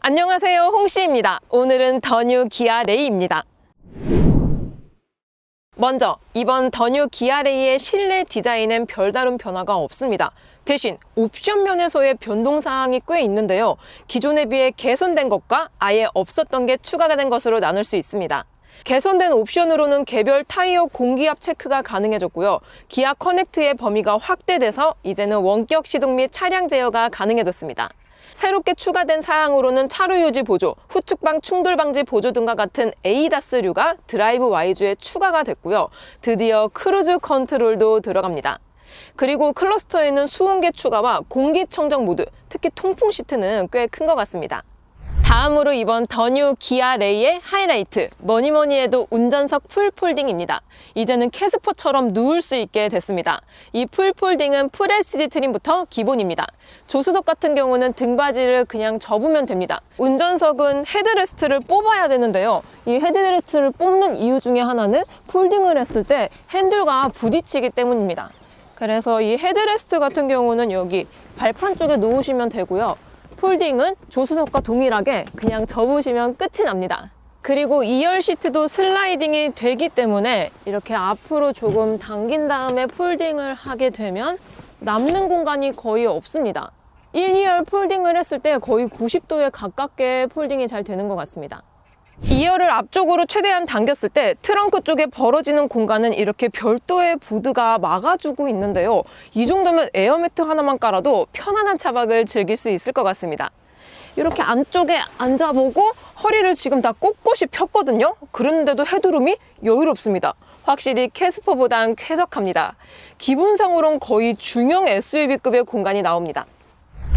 안녕하세요, 홍씨입니다. 오늘은 더 뉴 기아 레이입니다. 먼저 이번 더 뉴 기아 레이의 실내 디자인은 별다른 변화가 없습니다. 대신 옵션 면에서의 변동사항이 꽤 있는데요. 기존에 비해 개선된 것과 아예 없었던 게 추가가 된 것으로 나눌 수 있습니다. 개선된 옵션으로는 개별 타이어 공기압 체크가 가능해졌고요. 기아 커넥트의 범위가 확대돼서 이제는 원격 시동 및 차량 제어가 가능해졌습니다. 새롭게 추가된 사항으로는 차로 유지 보조, 후측방 충돌 방지 보조 등과 같은 ADAS류가 드라이브 Y주에 추가가 됐고요. 드디어 크루즈 컨트롤도 들어갑니다. 그리고 클러스터에는 수온계 추가와 공기청정 모드, 특히 통풍 시트는 꽤 큰 것 같습니다. 다음으로 이번 더 뉴 기아 레이의 하이라이트, 뭐니뭐니 해도 운전석 풀 폴딩입니다. 이제는 캐스퍼처럼 누울 수 있게 됐습니다. 이 풀 폴딩은 프레시지 트림부터 기본입니다. 조수석 같은 경우는 등받이를 그냥 접으면 됩니다. 운전석은 헤드레스트를 뽑아야 되는데요. 이 헤드레스트를 뽑는 이유 중에 하나는 폴딩을 했을 때 핸들과 부딪히기 때문입니다. 그래서 이 헤드레스트 같은 경우는 여기 발판 쪽에 놓으시면 되고요. 폴딩은 조수석과 동일하게 그냥 접으시면 끝이 납니다. 그리고 2열 시트도 슬라이딩이 되기 때문에 이렇게 앞으로 조금 당긴 다음에 폴딩을 하게 되면 남는 공간이 거의 없습니다. 1, 2열 폴딩을 했을 때 거의 90도에 가깝게 폴딩이 잘 되는 것 같습니다. 2열을 앞쪽으로 최대한 당겼을 때 트렁크 쪽에 벌어지는 공간은 이렇게 별도의 보드가 막아주고 있는데요. 이 정도면 에어매트 하나만 깔아도 편안한 차박을 즐길 수 있을 것 같습니다. 이렇게 안쪽에 앉아보고 허리를 지금 다 꼿꼿이 폈거든요. 그런데도 헤드룸이 여유롭습니다. 확실히 캐스퍼보단 쾌적합니다. 기본상으로는 거의 중형 SUV급의 공간이 나옵니다.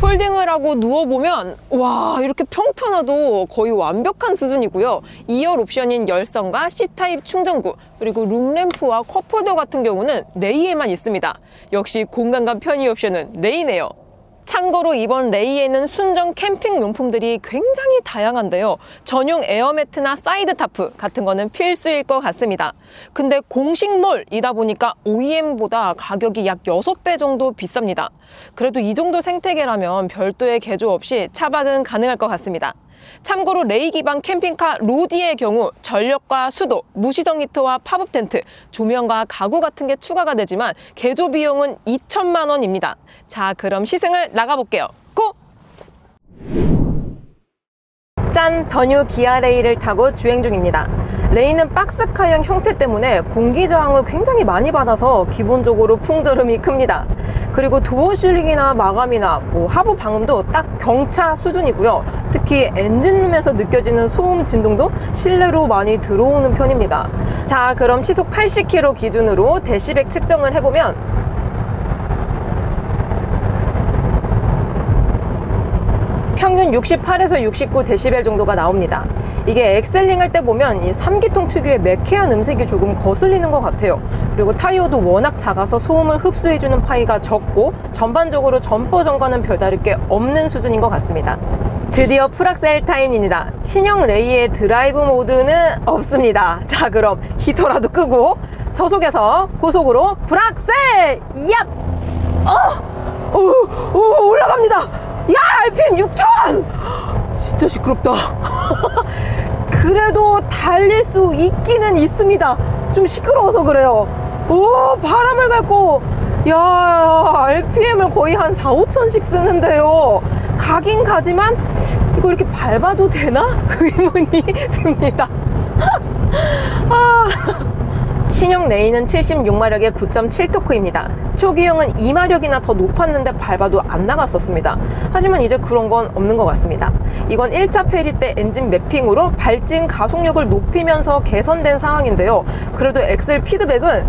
폴딩을 하고 누워보면 와, 이렇게 평탄화도 거의 완벽한 수준이고요. 2열 옵션인 열선과 C타입 충전구, 그리고 룸램프와 컵홀더 같은 경우는 레이에만 있습니다. 역시 공간감 편의 옵션은 레이네요. 참고로 이번 레이에는 순정 캠핑 용품들이 굉장히 다양한데요. 전용 에어매트나 사이드 타프 같은 거는 필수일 것 같습니다. 근데 공식몰이다 보니까 OEM보다 가격이 약 6배 정도 비쌉니다. 그래도 이 정도 생태계라면 별도의 개조 없이 차박은 가능할 것 같습니다. 참고로 레이 기반 캠핑카 로디의 경우 전력과 수도, 무시동 히터와 팝업 텐트, 조명과 가구 같은 게 추가가 되지만 개조 비용은 2천만 원입니다. 자, 그럼 시승을 나가볼게요. 고! 짠! 더 뉴 기아 레이를 타고 주행 중입니다. 레이는 박스카형 형태 때문에 공기 저항을 굉장히 많이 받아서 기본적으로 풍절음이 큽니다. 그리고 도어 실링이나 마감이나 하부 방음도 딱 경차 수준이고요. 특히 엔진룸에서 느껴지는 소음 진동도 실내로 많이 들어오는 편입니다. 자, 그럼 시속 80km 기준으로 데시벨 측정을 해보면 평균 68에서 69 데시벨 정도가 나옵니다. 이게 엑셀링 할 때 보면 이 3기통 특유의 매캐한 음색이 조금 거슬리는 것 같아요. 그리고 타이어도 워낙 작아서 소음을 흡수해주는 파이가 적고 전반적으로 점퍼 전과는 별다를 게 없는 수준인 것 같습니다. 드디어 풀악셀 타임입니다. 신형 레이의 드라이브 모드는 없습니다. 자, 그럼 히터라도 끄고 저속에서 고속으로 풀악셀! 얍! 올라갑니다! 야, RPM 6000! 진짜 시끄럽다. 그래도 달릴 수 있기는 있습니다. 좀 시끄러워서 그래요. 바람을 갈고, 야, RPM을 거의 한 4, 5천씩 쓰는데요. 가긴 가지만 이거 이렇게 밟아도 되나? 의문이 듭니다. 신형 레이는 76마력의 9.7토크입니다. 초기형은 2마력이나 더 높았는데 밟아도 안 나갔었습니다. 하지만 이제 그런 건 없는 것 같습니다. 이건 1차 페리 때 엔진 매핑으로 발진 가속력을 높이면서 개선된 상황인데요. 그래도 엑셀 피드백은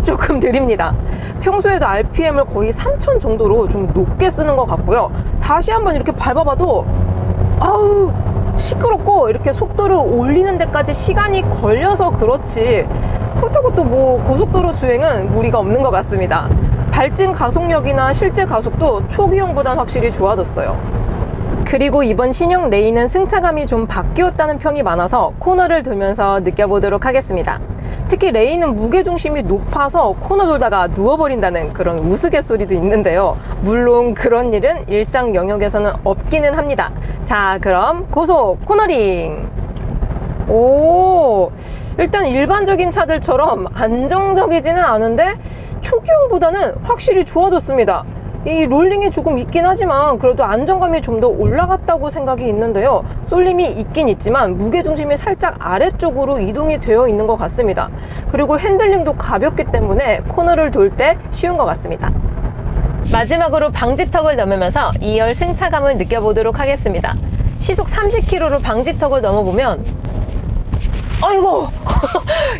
조금 느립니다. 평소에도 RPM을 거의 3000 정도로 좀 높게 쓰는 것 같고요. 다시 한번 이렇게 밟아봐도 시끄럽고 이렇게 속도를 올리는 데까지 시간이 걸려서 그렇지 그렇다고 또 고속도로 주행은 무리가 없는 것 같습니다. 발진 가속력이나 실제 가속도 초기형보단 확실히 좋아졌어요. 그리고 이번 신형 레이는 승차감이 좀 바뀌었다는 평이 많아서 코너를 돌면서 느껴보도록 하겠습니다. 특히 레이는 무게중심이 높아서 코너 돌다가 누워버린다는 그런 우스갯소리도 있는데요. 물론 그런 일은 일상 영역에서는 없기는 합니다. 자, 그럼 고속 코너링! 오, 일단 일반적인 차들처럼 안정적이지는 않은데 초기형보다는 확실히 좋아졌습니다. 이 롤링이 조금 있긴 하지만 그래도 안정감이 좀 더 올라갔다고 생각이 있는데요. 쏠림이 있긴 있지만 무게중심이 살짝 아래쪽으로 이동이 되어 있는 것 같습니다. 그리고 핸들링도 가볍기 때문에 코너를 돌 때 쉬운 것 같습니다. 마지막으로 방지턱을 넘으면서 2열 승차감을 느껴보도록 하겠습니다. 시속 30km로 방지턱을 넘어보면 아이고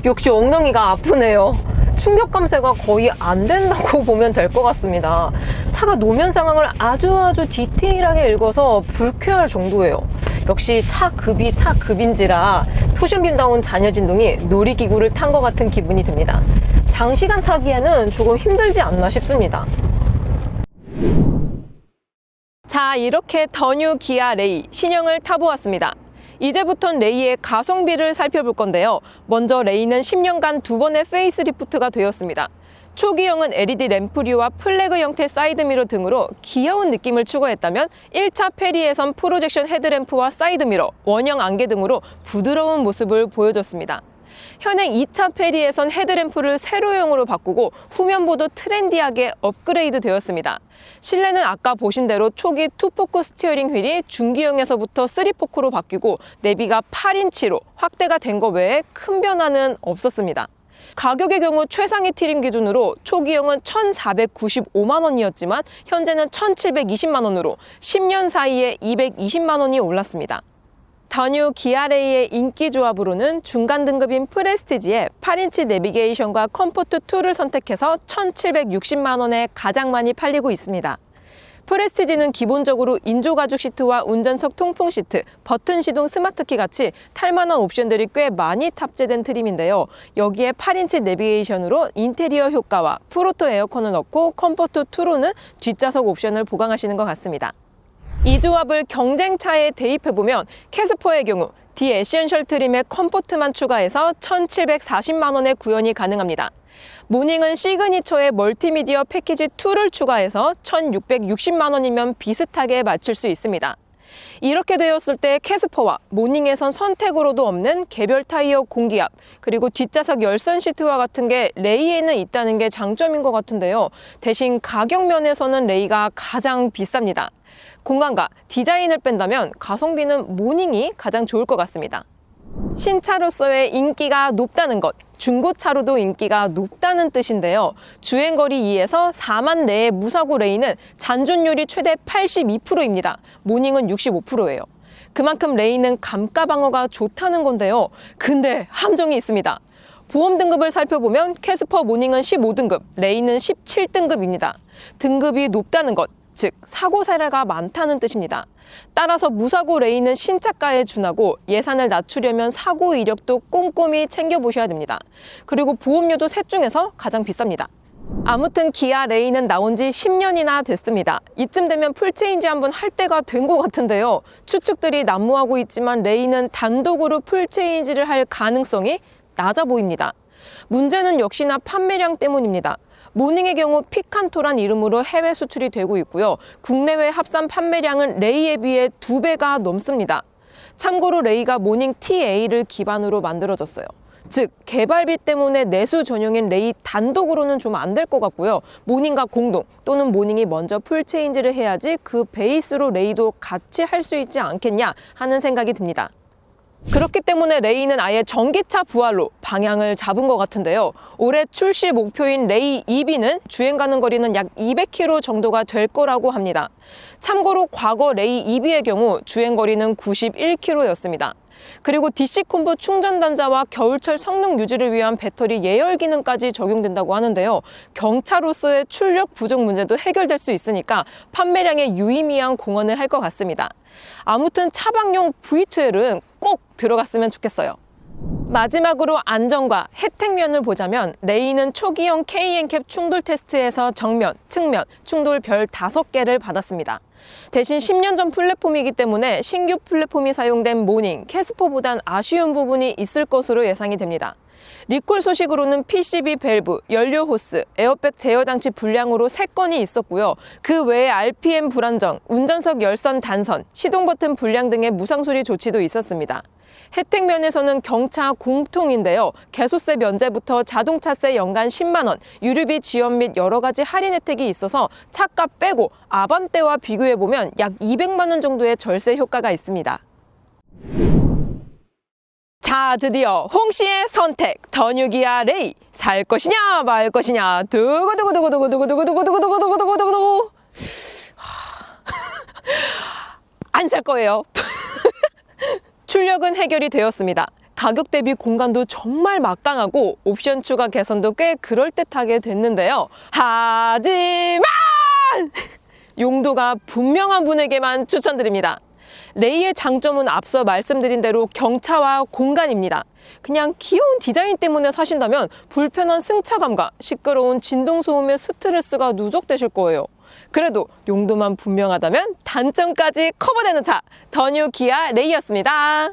역시 엉덩이가 아프네요. 충격 감쇄가 거의 안 된다고 보면 될 것 같습니다. 차가 노면 상황을 아주 디테일하게 읽어서 불쾌할 정도예요. 역시 차급이 차급인지라 토션빔다운 잔여진동이 놀이기구를 탄 것 같은 기분이 듭니다. 장시간 타기에는 조금 힘들지 않나 싶습니다. 자, 이렇게 더 뉴 기아 레이 신형을 타보았습니다. 이제부턴 레이의 가성비를 살펴볼 건데요. 먼저 레이는 10년간 2번의 페이스리프트가 되었습니다. 초기형은 LED 램프류와 플래그 형태 사이드미러 등으로 귀여운 느낌을 추구했다면 1차 페리에선 프로젝션 헤드램프와 사이드미러, 원형 안개 등으로 부드러운 모습을 보여줬습니다. 현행 2차 페리에선 헤드램프를 세로형으로 바꾸고 후면부도 트렌디하게 업그레이드 되었습니다. 실내는 아까 보신 대로 초기 2포크 스티어링 휠이 중기형에서부터 3포크로 바뀌고 내비가 8인치로 확대가 된 것 외에 큰 변화는 없었습니다. 가격의 경우 최상위 트림 기준으로 초기형은 1,495만 원이었지만 현재는 1,720만 원으로 10년 사이에 220만 원이 올랐습니다. 더 뉴 기아 레이의 인기 조합으로는 중간 등급인 프레스티지에 8인치 내비게이션과 컴포트 2를 선택해서 1,760만 원에 가장 많이 팔리고 있습니다. 프레스티지는 기본적으로 인조가죽 시트와 운전석 통풍 시트, 버튼 시동 스마트키 같이 탈만한 옵션들이 꽤 많이 탑재된 트림인데요. 여기에 8인치 내비게이션으로 인테리어 효과와 프로토 에어컨을 넣고 컴포트 2로는 뒷좌석 옵션을 보강하시는 것 같습니다. 이 조합을 경쟁차에 대입해보면 캐스퍼의 경우 디 에센셜 트림의 컴포트만 추가해서 1,740만 원의 구현이 가능합니다. 모닝은 시그니처의 멀티미디어 패키지 2를 추가해서 1,660만 원이면 비슷하게 맞출 수 있습니다. 이렇게 되었을 때 캐스퍼와 모닝에선 선택으로도 없는 개별 타이어 공기압, 그리고 뒷좌석 열선 시트와 같은 게 레이에는 있다는 게 장점인 것 같은데요. 대신 가격 면에서는 레이가 가장 비쌉니다. 공간과 디자인을 뺀다면 가성비는 모닝이 가장 좋을 것 같습니다. 신차로서의 인기가 높다는 것, 중고차로도 인기가 높다는 뜻인데요. 주행거리 2에서 4만 내의 무사고 레이는 잔존율이 최대 82%입니다. 모닝은 65%예요. 그만큼 레이는 감가 방어가 좋다는 건데요. 근데 함정이 있습니다. 보험 등급을 살펴보면 캐스퍼 모닝은 15등급, 레이는 17등급입니다. 등급이 높다는 것, 즉 사고 사례가 많다는 뜻입니다. 따라서 무사고 레이는 신차가에 준하고 예산을 낮추려면 사고 이력도 꼼꼼히 챙겨보셔야 됩니다. 그리고 보험료도 셋 중에서 가장 비쌉니다. 아무튼 기아 레이는 나온 지 10년이나 됐습니다. 이쯤 되면 풀체인지 한번 할 때가 된 것 같은데요. 추측들이 난무하고 있지만 레이는 단독으로 풀체인지를 할 가능성이 낮아 보입니다. 문제는 역시나 판매량 때문입니다. 모닝의 경우 피칸토란 이름으로 해외 수출이 되고 있고요. 국내외 합산 판매량은 레이에 비해 2배가 넘습니다. 참고로 레이가 모닝 TA를 기반으로 만들어졌어요. 즉 개발비 때문에 내수 전용인 레이 단독으로는 좀 안 될 것 같고요. 모닝과 공동 또는 모닝이 먼저 풀체인지를 해야지 그 베이스로 레이도 같이 할 수 있지 않겠냐 하는 생각이 듭니다. 그렇기 때문에 레이는 아예 전기차 부활로 방향을 잡은 것 같은데요. 올해 출시 목표인 레이 EV는 주행 가는 거리는 약 200km 정도가 될 거라고 합니다. 참고로 과거 레이 EV의 경우 주행 거리는 91km였습니다. 그리고 DC 콤보 충전 단자와 겨울철 성능 유지를 위한 배터리 예열 기능까지 적용된다고 하는데요. 경차로서의 출력 부족 문제도 해결될 수 있으니까 판매량에 유의미한 공헌을 할 것 같습니다. 아무튼 차박용 V2L은 꼭 들어갔으면 좋겠어요. 마지막으로 안전과 혜택면을 보자면 레이는 초기형 KNCAP 충돌 테스트에서 정면, 측면, 충돌 별 5개를 받았습니다. 대신 10년 전 플랫폼이기 때문에 신규 플랫폼이 사용된 모닝, 캐스퍼보단 아쉬운 부분이 있을 것으로 예상이 됩니다. 리콜 소식으로는 PCB 밸브, 연료 호스, 에어백 제어 장치 불량으로 3건이 있었고요. 그 외에 RPM 불안정, 운전석 열선 단선, 시동 버튼 불량 등의 무상수리 조치도 있었습니다. 혜택 면에서는 경차 공통인데요. 개소세 면제부터 자동차세 연간 10만 원, 유류비 지원 및 여러 가지 할인 혜택이 있어서 차값 빼고 아반떼와 비교해보면 약 200만 원 정도의 절세 효과가 있습니다. 자, 드디어 홍 씨의 선택, 더 뉴 기아 레이. 살 것이냐 말 것이냐. 두구두구두구두구두구두구두구두구두구두구두구두구두구. 안 살 거예요. 출력은 해결이 되었습니다. 가격 대비 공간도 정말 막강하고 옵션 추가 개선도 꽤 그럴듯하게 됐는데요. 하지만 용도가 분명한 분에게만 추천드립니다. 레이의 장점은 앞서 말씀드린 대로 경차와 공간입니다. 그냥 귀여운 디자인 때문에 사신다면 불편한 승차감과 시끄러운 진동 소음의 스트레스가 누적되실 거예요. 그래도 용도만 분명하다면 단점까지 커버되는 차, 더 뉴 기아 레이였습니다.